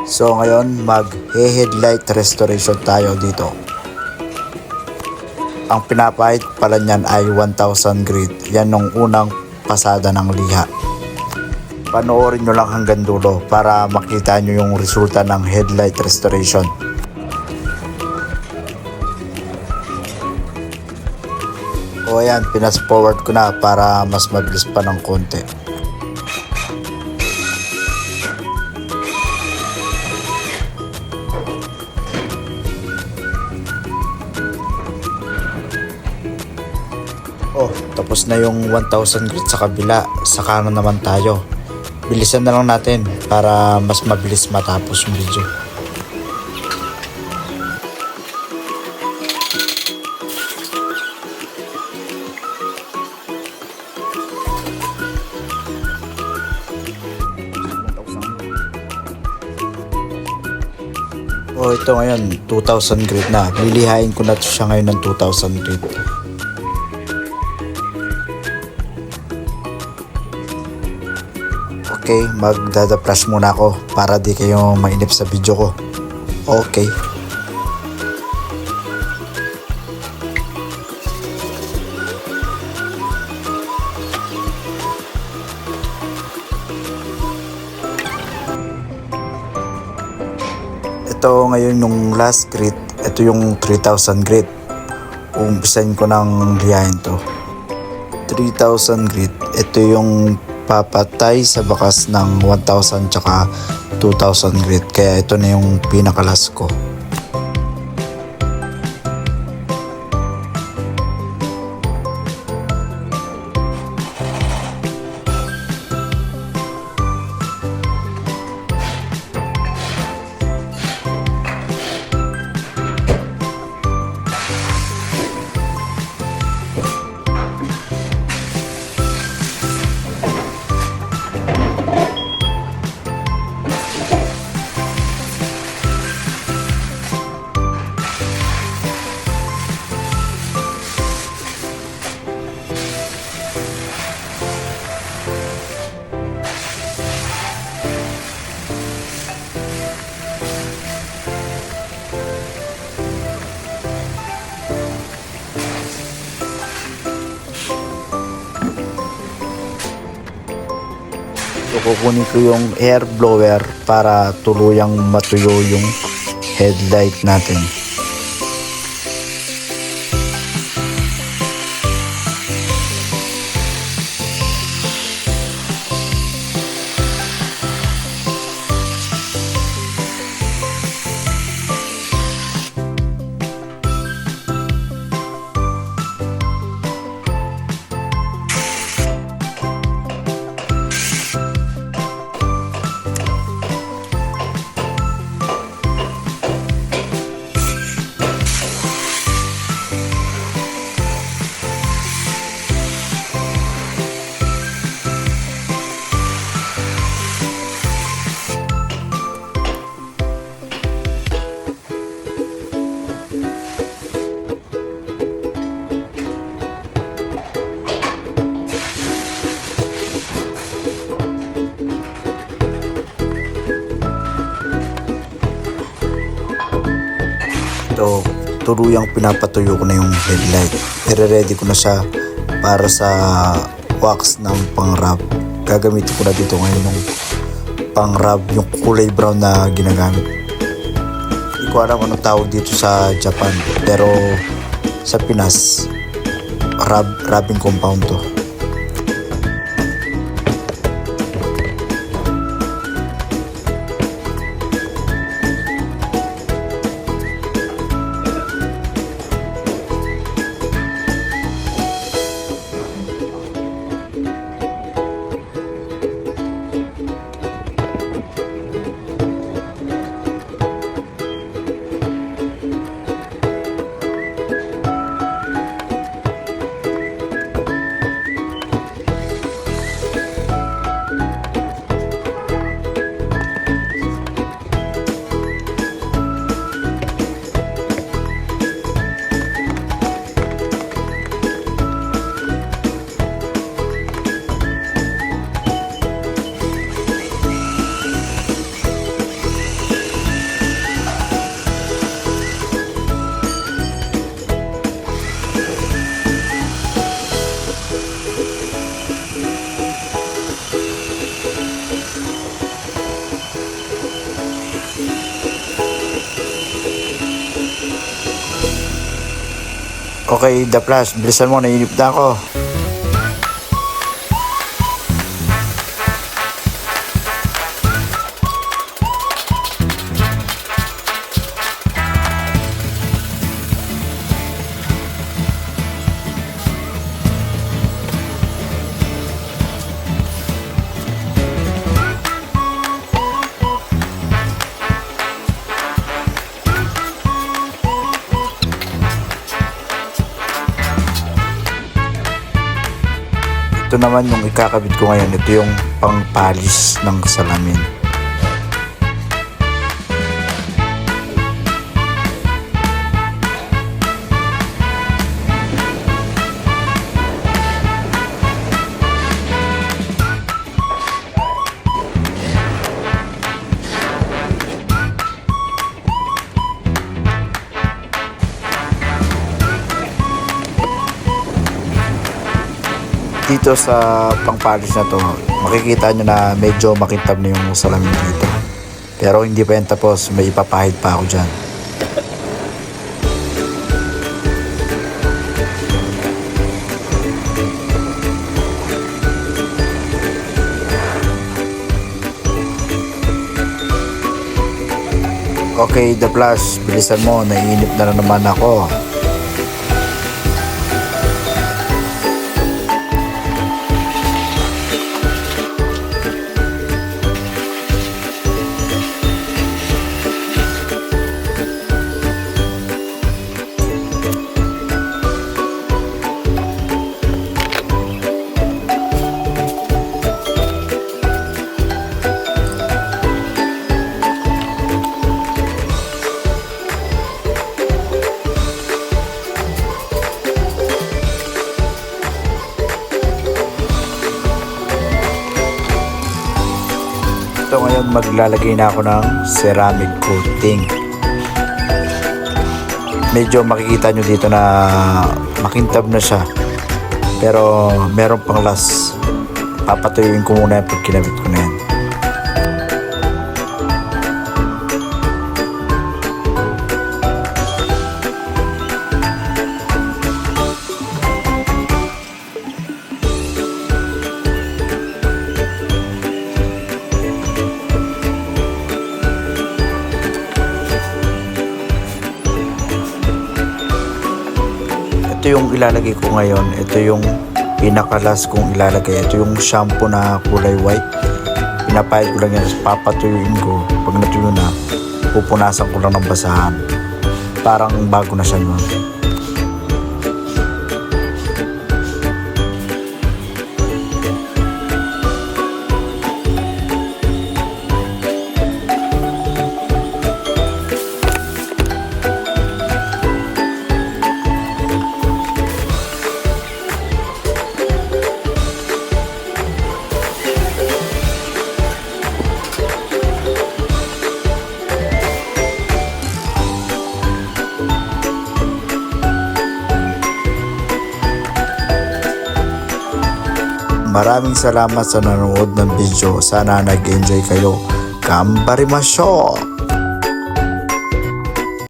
So ngayon mag-headlight restoration tayo dito. Ang pinapahid pala niyan ay 1,000 grit. Yan nung unang pasada ng liha. Panoorin nyo lang hanggang dulo para makita nyo yung resulta ng headlight restoration. O ayan, pinas forward ko na para mas mabilis pa ng konti. Oh, tapos na yung 1,000 grit sa kabila. Sa kanan naman tayo. Bilisan na lang natin para mas mabilis matapos yung video. Oh, ito ngayon 2,000 grit na. Lilihain ko na siya ngayon ng 2,000 grit. Okay, magdada-flash muna ako para di kayo mainip sa video ko. Okay. Ito ngayon yung last grit. Ito yung 3,000 grit. Umpisahin ko ng lihain to. 3,000 grit. Ito yung papatay sa bakas ng 1,000 tsaka 2,000 grit. Kaya ito na yung pinakalas ko. So, kukunin ko yung air blower para tuluyang matuyo yung headlight natin. Ito, tuluyang pinapatuyo ko na yung headlight. I-ready ko na siya para sa wax ng pang-wrap. Gagamitin ko na dito ngayon yung pang-wrap, yung kulay brown na ginagamit. Hindi ko alam anong tawag dito sa Japan, pero sa Pinas, wrapping compound to. Okay, The Flash, bilisan mo, nainip na ako. Ito naman yung ikakabit ko ngayon. Ito yung pangpalis ng salamin. Dito sa pangpalis na to, makikita nyo na medyo makintab na yung salamin dito. Pero hindi pa yan tapos, may ipapahid pa ako dyan. Okay, The Flash, bilisan mo, naiinip na naman ako. Ito ngayon, maglalagay na ako ng ceramic coating. Medyo makikita nyo dito na makintab na siya, pero meron pang last. Papatuyuin ko muna yan pag kinabit ko na yan. Ito yung ilalagay ko ngayon. Ito yung pinakalas kong ilalagay. Ito yung shampoo na kulay white. Pinapahid ko lang yan. Papatuyuin ko. Pag natuyo na, pupunasan ko lang ng basahan. Parang bago na siya nun. Maraming salamat sa nanonood ng video. Sana nag-enjoy kayo. Gambarimasyo!